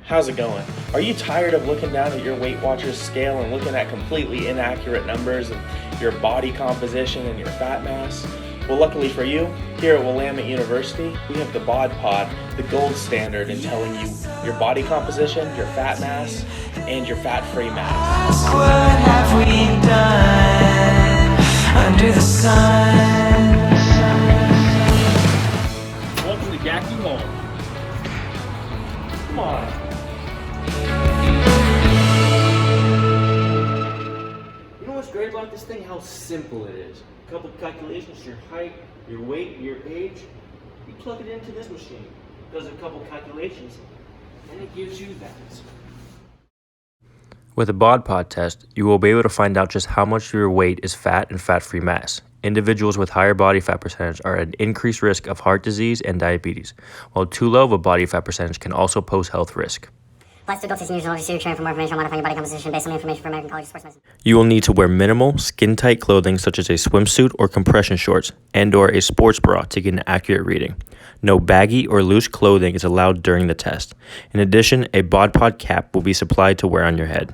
How's it going? Are you tired of looking down at your Weight Watchers scale and looking at completely inaccurate numbers of your body composition and your fat mass? Well, luckily for you, here at Willamette University, we have the Bod Pod, the gold standard in telling you your body composition, your fat mass, and your fat-free mass. What have we done under the sun? Welcome to Gacky Hall. Come on. You know what's great about this thing? How simple it is. A couple of calculations, your height, your weight, your age. You plug it into this machine. It does a couple calculations, and it gives you that. With a Bod Pod test, you will be able to find out just how much of your weight is fat and fat-free mass. Individuals with higher body fat percentage are at increased risk of heart disease and diabetes, while too low of a body fat percentage can also pose health risk. Plus, adult testing usually offers you training for more information on modifying your body composition based on the information from American College of Sports Medicine. You will need to wear minimal, skin-tight clothing such as a swimsuit or compression shorts and/or a sports bra to get an accurate reading. No baggy or loose clothing is allowed during the test. In addition, a Bod Pod cap will be supplied to wear on your head.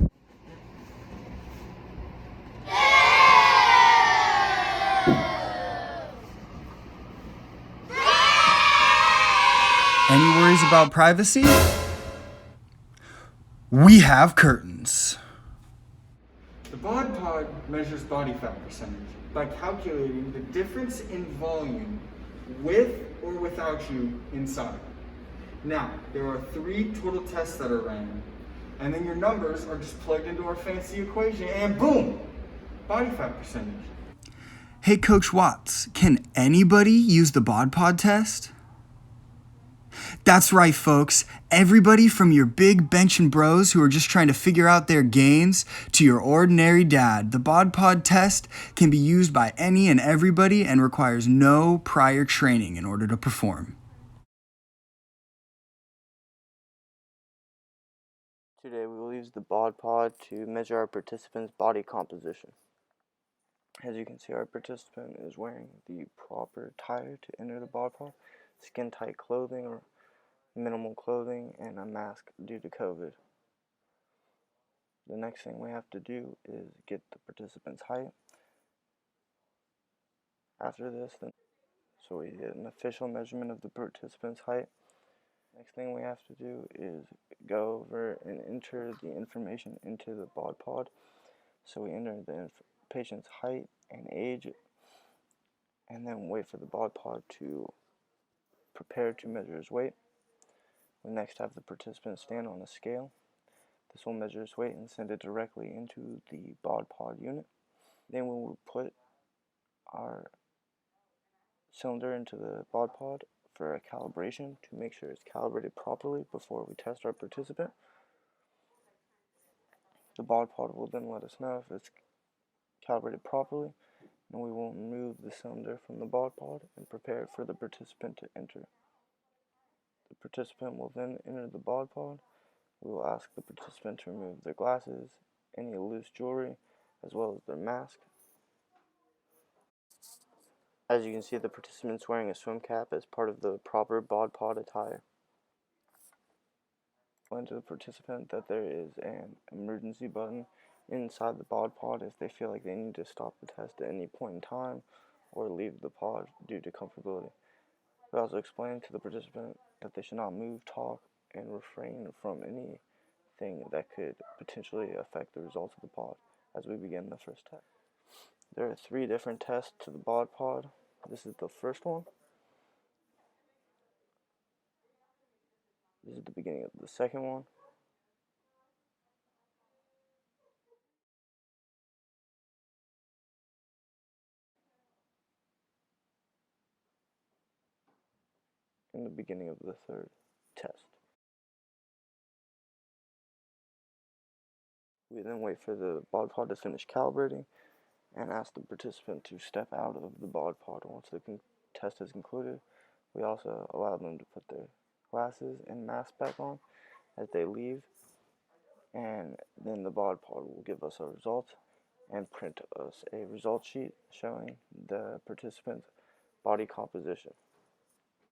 Any worries about privacy? We have curtains. The Bod Pod measures body fat percentage by calculating the difference in volume with or without you inside. Now, there are 3 total tests that are ran, and then your numbers are just plugged into our fancy equation, and boom, body fat percentage. Hey, Coach Watts, can anybody use the Bod Pod test? That's right, folks. Everybody from your big benching bros who are just trying to figure out their gains to your ordinary dad. The Bod Pod test can be used by any and everybody and requires no prior training in order to perform. Today we will use the Bod Pod to measure our participant's body composition. As you can see, our participant is wearing the proper attire to enter the Bod Pod: skin-tight clothing or minimal clothing, and a mask due to COVID. The next thing we have to do is get the participant's height. After this, so we get an official measurement of the participant's height. Next thing we have to do is go over and enter the information into the Bod Pod. So we enter the patient's height and age, and then wait for the Bod Pod to prepare to measure his weight. We next have the participant stand on a scale. This will measure his weight and send it directly into the Bod Pod unit. Then we will put our cylinder into the Bod Pod for a calibration to make sure it's calibrated properly before we test our participant. The Bod Pod will then let us know if it's calibrated properly, and we will remove the cylinder from the Bod Pod and prepare it for the participant to enter. The participant will then enter the Bod Pod. We will ask the participant to remove their glasses, any loose jewelry, as well as their mask. As you can see, the participant is wearing a swim cap as part of the proper Bod Pod attire. Explain to the participant that there is an emergency button inside the Bod Pod if they feel like they need to stop the test at any point in time or leave the pod due to comfortability. We also explain to the participant that they should not move, talk, and refrain from anything that could potentially affect the results of the pod as we begin the first test. There are 3 different tests to the Bod Pod. This is the first one. This is the beginning of the second one. And the beginning of the third test. We then wait for the Bod Pod to finish calibrating and ask the participant to step out of the Bod Pod once the test is concluded. We also allow them to put their glasses and mask back on as they leave, and then the Bod Pod will give us our results and print us a result sheet showing the participant's body composition.